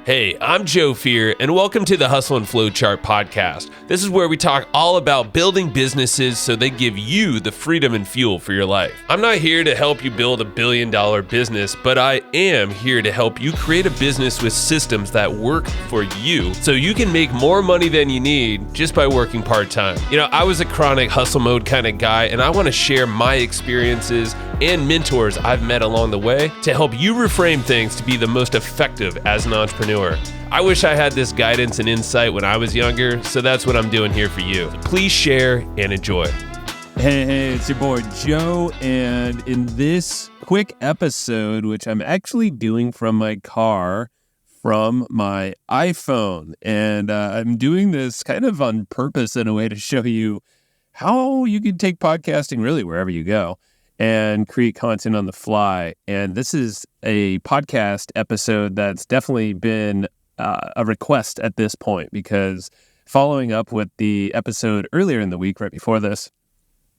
Hey, I'm Joe Fier, and welcome to the Hustle and Flowchart podcast. This is where we talk all about building businesses so they give you the freedom and fuel for your life. I'm not here to help you build $1 billion business, but I am here to help you create a business with systems that work for you so you can make more money than you need just by working part-time. You know, I was a chronic hustle mode kind of guy, and I want to share my experiences and mentors I've met along the way to help you reframe things to be the most effective as an entrepreneur. I wish I had this guidance and insight when I was younger, so that's what I'm doing here for you. Please share and enjoy. Hey, it's your boy Joe, and in this quick episode, which I'm actually doing from my car, from my iPhone, and I'm doing this kind of on purpose in a way to show you how you can take podcasting really wherever you go and create content on the fly. And this is a podcast episode that's definitely been a request at this point, because following up with the episode earlier in the week, right before this,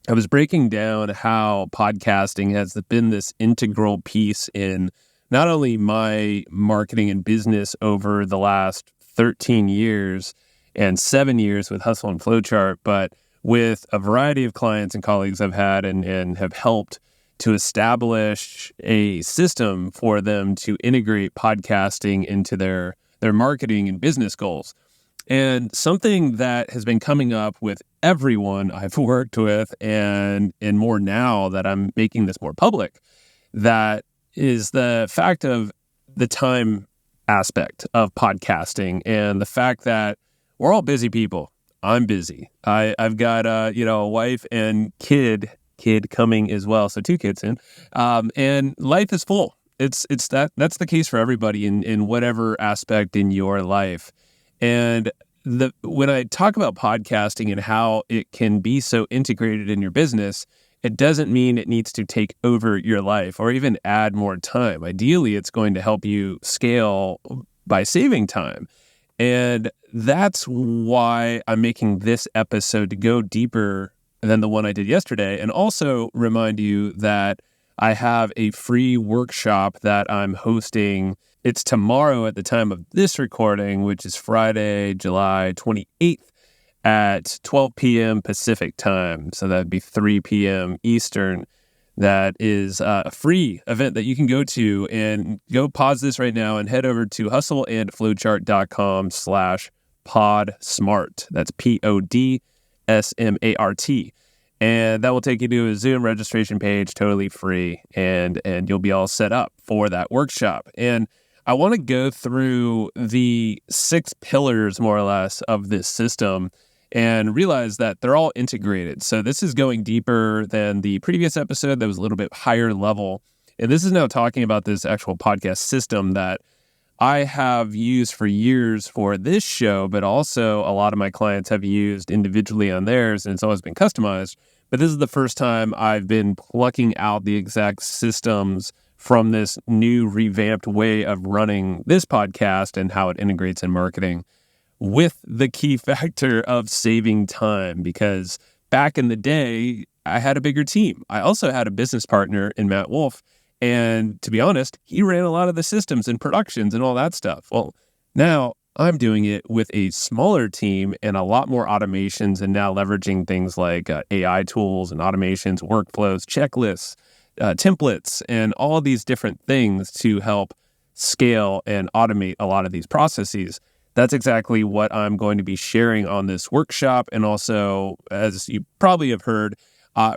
I was breaking down how podcasting has been this integral piece in not only my marketing and business over the last 13 years and 7 years with Hustle and Flowchart, but with a variety of clients and colleagues I've had and have helped to establish a system for them to integrate podcasting into their marketing and business goals. And something that has been coming up with everyone I've worked with, and more now that I'm making this more public, that is the fact of the time aspect of podcasting and the fact that we're all busy people. I'm busy. I've got a wife and kid coming as well, so 2 kids in, and life is full. That's the case for everybody in whatever aspect in your life. And when I talk about podcasting and how it can be so integrated in your business, it doesn't mean it needs to take over your life or even add more time. Ideally, it's going to help you scale by saving time. And that's why I'm making this episode to go deeper than the one I did yesterday, and also remind you that I have a free workshop that I'm hosting. It's tomorrow at the time of this recording, which is Friday, July 28th at 12 p.m. Pacific time. So that'd be 3 p.m. Eastern. That is a free event that you can go to, and go pause this right now and head over to hustleandflowchart.com/podsmart. That's PODSMART. And that will take you to a Zoom registration page, totally free, and you'll be all set up for that workshop. And I want to go through the 6 pillars, more or less, of this system and realize that they're all integrated. So this is going deeper than the previous episode that was a little bit higher level. And this is now talking about this actual podcast system that I have used for years for this show, but also a lot of my clients have used individually on theirs, and it's always been customized. But this is the first time I've been plucking out the exact systems from this new revamped way of running this podcast and how it integrates in marketing, with the key factor of saving time. Because back in the day, I had a bigger team. I also had a business partner in Matt Wolf. And to be honest, he ran a lot of the systems and productions and all that stuff. Well, now I'm doing it with a smaller team and a lot more automations, and now leveraging things like AI tools and automations, workflows, checklists, templates, and all these different things to help scale and automate a lot of these processes. That's exactly what I'm going to be sharing on this workshop. And also, as you probably have heard,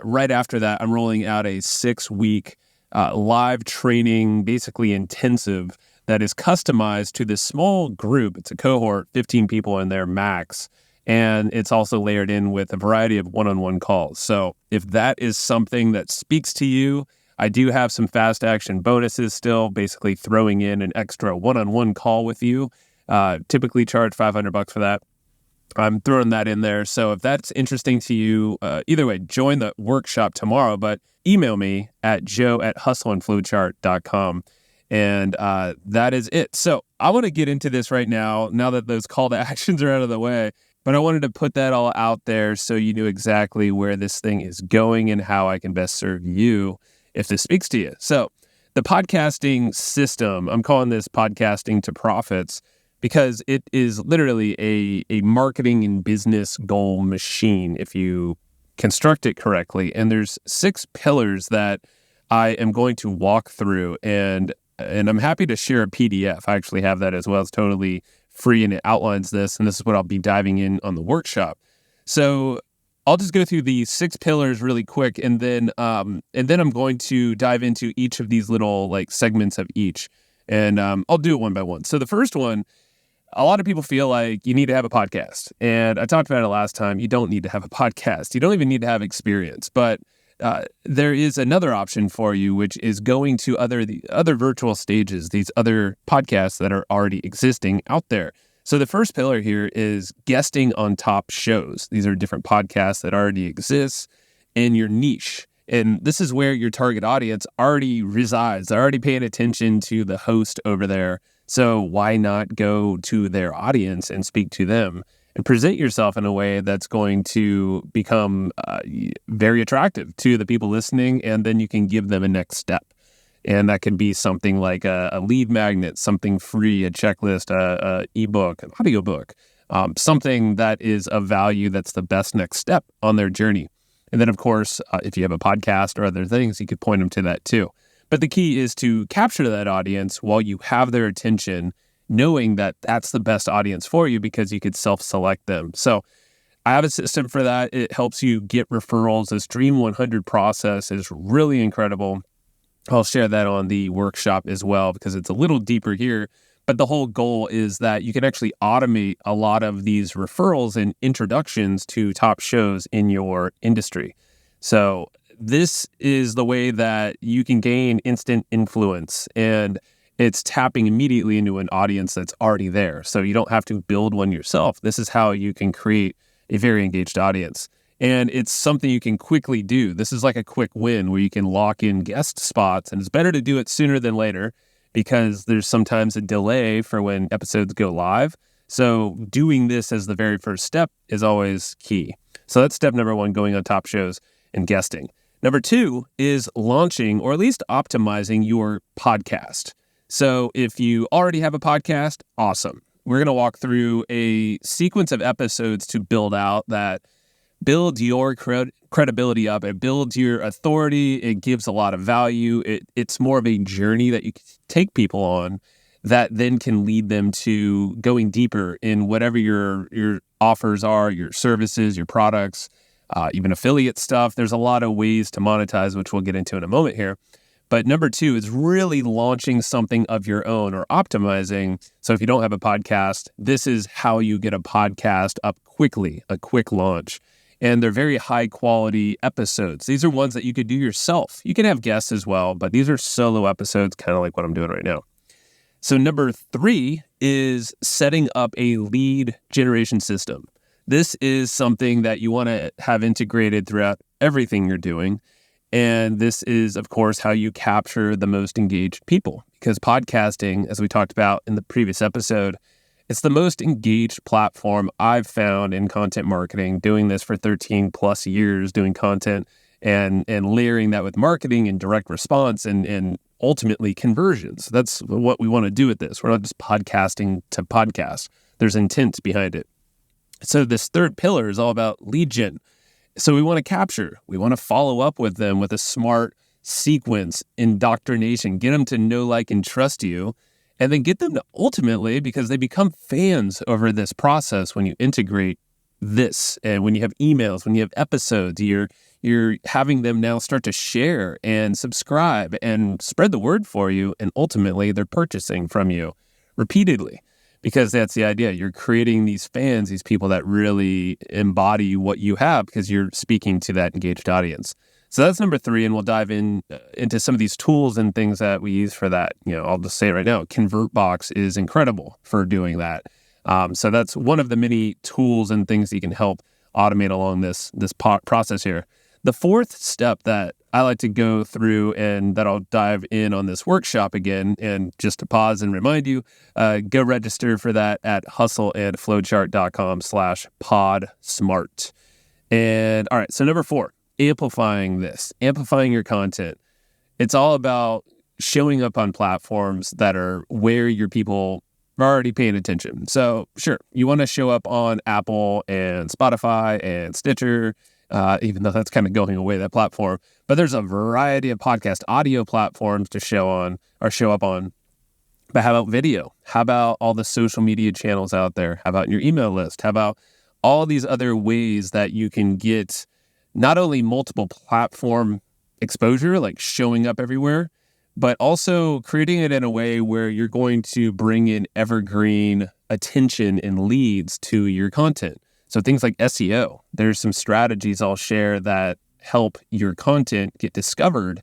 right after that, I'm rolling out a 6-week live training, basically intensive, that is customized to this small group. It's a cohort, 15 people in there max. And it's also layered in with a variety of one-on-one calls. So if that is something that speaks to you, I do have some fast action bonuses still, basically throwing in an extra one-on-one call with you. Typically charge $500 for that. I'm throwing that in there. So if that's interesting to you, either way, join the workshop tomorrow, but email me at joe@hustleandflowchart.com. And that is it. So I want to get into this right now that those call to actions are out of the way. But I wanted to put that all out there so you knew exactly where this thing is going and how I can best serve you if this speaks to you. So The podcasting system, I'm calling this podcasting to profits because it is literally a marketing and business goal machine if you construct it correctly. And there's 6 pillars that I am going to walk through, and I'm happy to share a PDF. I actually have that as well. It's totally free, and it outlines this, and this is what I'll be diving in on the workshop. So I'll just go through the 6 pillars really quick, and then I'm going to dive into each of these little like segments of each, and I'll do it one by one. So the first one, a lot of people feel like you need to have a podcast, and I talked about it last time. You don't need to have a podcast. You don't even need to have experience, but there is another option for you, which is going to the other virtual stages, these other podcasts that are already existing out there. So the first pillar here is guesting on top shows. These are different podcasts that already exist in your niche. And this is where your target audience already resides. They're already paying attention to the host over there. So why not go to their audience and speak to them and present yourself in a way that's going to become very attractive to the people listening, and then you can give them a next step. And that could be something like a lead magnet, something free, a checklist, a ebook, an audiobook, something that is of value that's the best next step on their journey. And then, of course, if you have a podcast or other things, you could point them to that too. But the key is to capture that audience while you have their attention, knowing that that's the best audience for you because you could self-select them. So I have a system for that. It helps you get referrals. This Dream 100 process is really incredible. I'll share that on the workshop as well because it's a little deeper here. But the whole goal is that you can actually automate a lot of these referrals and introductions to top shows in your industry. So this is the way that you can gain instant influence, and it's tapping immediately into an audience that's already there. So you don't have to build one yourself. This is how you can create a very engaged audience. And it's something you can quickly do. This is like a quick win where you can lock in guest spots, and it's better to do it sooner than later because there's sometimes a delay for when episodes go live. So doing this as the very first step is always key. So that's step number 1, going on top shows and guesting. Number 2 is launching or at least optimizing your podcast. So if you already have a podcast, awesome. We're going to walk through a sequence of episodes to build your credibility up. It builds your authority. It gives a lot of value. It's more of a journey that you can take people on that then can lead them to going deeper in whatever your offers are, your services, your products, even affiliate stuff. There's a lot of ways to monetize, which we'll get into in a moment here. But number 2 is really launching something of your own or optimizing. So if you don't have a podcast, this is how you get a podcast up quickly, a quick launch. And they're very high quality episodes. These are ones that you could do yourself. You can have guests as well, but these are solo episodes, kind of like what I'm doing right now. So number 3 is setting up a lead generation system. This is something that you want to have integrated throughout everything you're doing. And this is, of course, how you capture the most engaged people. Because podcasting, as we talked about in the previous episode, it's the most engaged platform I've found in content marketing, doing this for 13 plus years, doing content and layering that with marketing and direct response and ultimately conversions. That's what we want to do with this. We're not just podcasting to podcast. There's intent behind it. So this third pillar is all about lead gen. So we want to capture, we want to follow up with them with a smart sequence, indoctrination, get them to know, like, and trust you, and then get them to ultimately, because they become fans over this process when you integrate this. And when you have emails, when you have episodes, you're having them now start to share and subscribe and spread the word for you. And ultimately, they're purchasing from you repeatedly. Because that's the idea. You're creating these fans, these people that really embody what you have because you're speaking to that engaged audience. So that's number 3, and we'll dive into some of these tools and things that we use for that. I'll just say it right now, ConvertBox is incredible for doing that. So that's one of the many tools and things that you can help automate along this process here. The 4th step that I like to go through and that I'll dive in on this workshop again, and just to pause and remind you, go register for that at hustleandflowchart.com/podsmart. And all right, so number 4, amplifying your content. It's all about showing up on platforms that are where your people are already paying attention. So sure, you want to show up on Apple and Spotify and Stitcher, even though that's kind of going away, that platform. But there's a variety of podcast audio platforms to show up on. But how about video? How about all the social media channels out there? How about your email list? How about all these other ways that you can get not only multiple platform exposure, like showing up everywhere, but also creating it in a way where you're going to bring in evergreen attention and leads to your content. So things like SEO, there's some strategies I'll share that help your content get discovered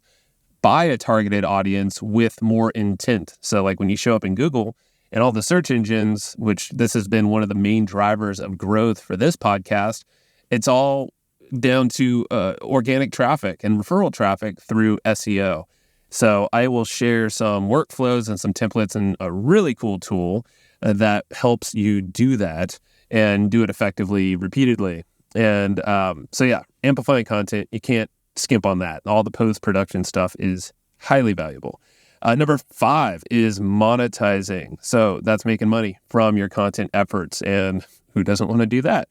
by a targeted audience with more intent. So like when you show up in Google and all the search engines, which this has been one of the main drivers of growth for this podcast, it's all down to organic traffic and referral traffic through SEO. So I will share some workflows and some templates and a really cool tool that helps you do that and do it effectively, repeatedly. And so yeah, amplifying content, you can't skimp on that. All the post-production stuff is highly valuable. Number 5 is monetizing. So that's making money from your content efforts. And who doesn't want to do that?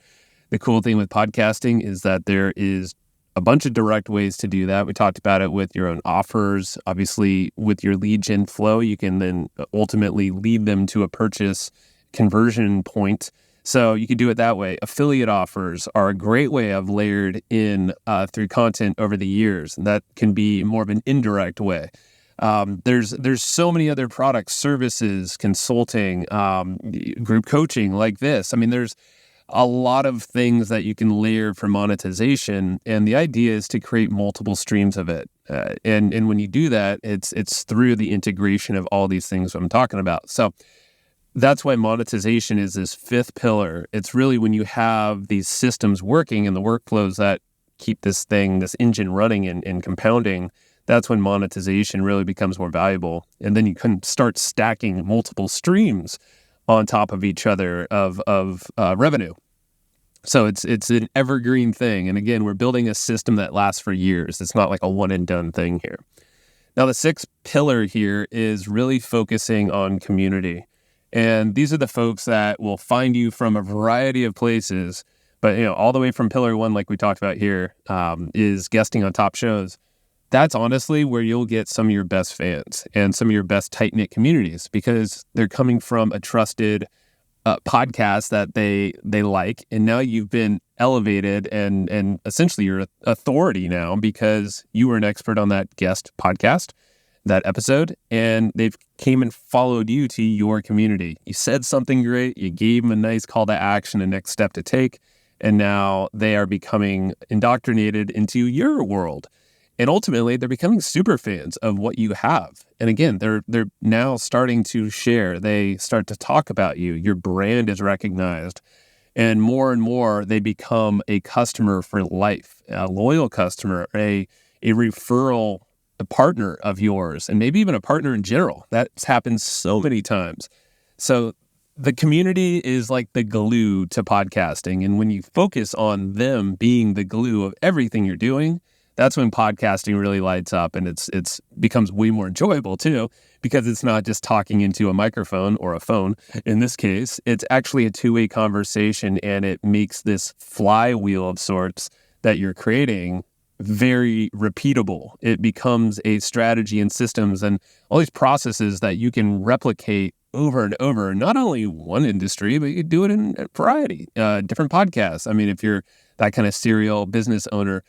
The cool thing with podcasting is that there is a bunch of direct ways to do that. We talked about it with your own offers. Obviously, with your lead gen flow, you can then ultimately lead them to a purchase conversion point. So you can do it that way. Affiliate offers are a great way I've layered in through content over the years. That can be more of an indirect way. There's so many other products, services, consulting, group coaching like this. I mean, there's a lot of things that you can layer for monetization, and the idea is to create multiple streams of it. And when you do that, it's through the integration of all these things I'm talking about. So that's why monetization is this 5th pillar. It's really when you have these systems working and the workflows that keep this engine running and compounding. That's when monetization really becomes more valuable. And then you can start stacking multiple streams on top of each other of revenue. So it's an evergreen thing. And again, we're building a system that lasts for years. It's not like a one and done thing here. Now, the 6th pillar here is really focusing on community. And these are the folks that will find you from a variety of places, but all the way from pillar 1, like we talked about here, is guesting on top shows. That's honestly where you'll get some of your best fans and some of your best tight-knit communities, because they're coming from a trusted podcast that they like, and now you've been elevated and essentially you're authority now because you were an expert on that guest podcast, that episode, and they've came and followed you to your community. You said something great, you gave them a nice call to action, a next step to take, and now they are becoming indoctrinated into your world. And ultimately, they're becoming super fans of what you have. And again, they're now starting to share. They start to talk about you. Your brand is recognized. And more, they become a customer for life, a loyal customer, a referral partner of yours, and maybe even a partner in general. That's happened so many times. So the community is like the glue to podcasting. And when you focus on them being the glue of everything you're doing, that's when podcasting really lights up, and it's becomes way more enjoyable too, because it's not just talking into a microphone or a phone. In this case, it's actually a two-way conversation, and it makes this flywheel of sorts that you're creating very repeatable. It becomes a strategy and systems and all these processes that you can replicate over and over, not only one industry, but you can do it in a variety, different podcasts. I mean, if you're that kind of serial business owner,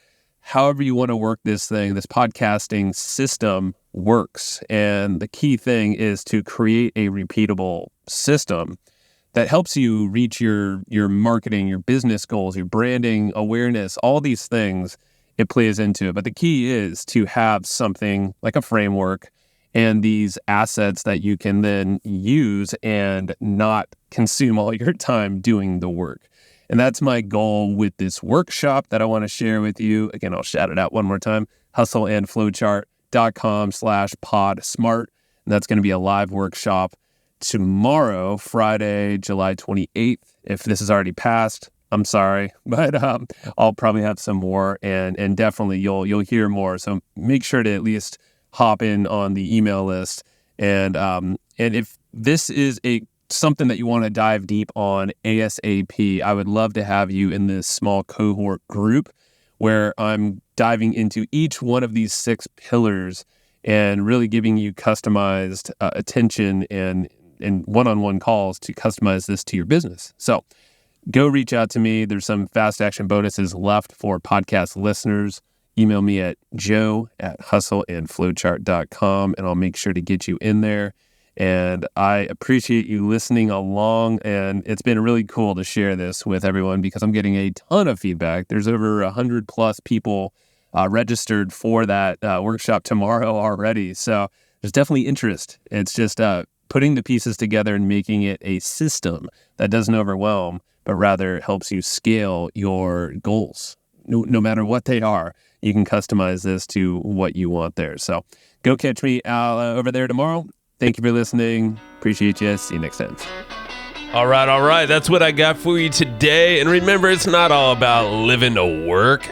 however you want to work this thing, this podcasting system works. And the key thing is to create a repeatable system that helps you reach your marketing, your business goals, your branding, awareness, all these things it plays into it. But the key is to have something like a framework and these assets that you can then use and not consume all your time doing the work. And that's my goal with this workshop that I want to share with you. Again, I'll shout it out one more time, hustleandflowchart.com/podsmart. And that's going to be a live workshop tomorrow, Friday, July 28th. If this is already passed, I'm sorry, but I'll probably have some more, and definitely you'll hear more. So make sure to at least hop in on the email list. And if this is something that you want to dive deep on ASAP, I would love to have you in this small cohort group where I'm diving into each one of these 6 pillars and really giving you customized attention and one-on-one calls to customize this to your business. So go reach out to me. There's some fast action bonuses left for podcast listeners. Email me at joe@hustleandflowchart.com, and I'll make sure to get you in there. And I appreciate you listening along, and it's been really cool to share this with everyone because I'm getting a ton of feedback. There's over 100 plus people registered for that workshop tomorrow already. So there's definitely interest. It's just putting the pieces together and making it a system that doesn't overwhelm, but rather helps you scale your goals. No matter what they are, you can customize this to what you want there. So go catch me over there tomorrow. Thank you for listening. Appreciate you. See you next time. All right. That's what I got for you today. And remember, it's not all about living to work.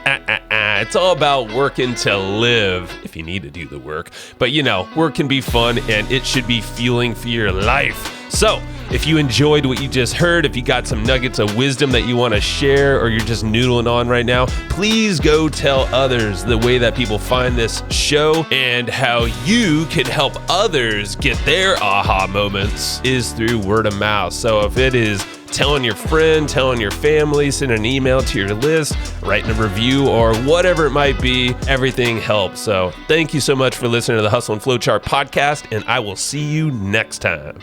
It's all about working to live, if you need to do the work. But work can be fun, and it should be fueling for your life. So if you enjoyed what you just heard, if you got some nuggets of wisdom that you want to share, or you're just noodling on right now, please go tell others the way that people find this show and how you can help others get their aha moments is through word of mouth. So if it is telling your friend, telling your family, sending an email to your list, writing a review, or whatever it might be, everything helps. So thank you so much for listening to the Hustle and Flowchart podcast, and I will see you next time.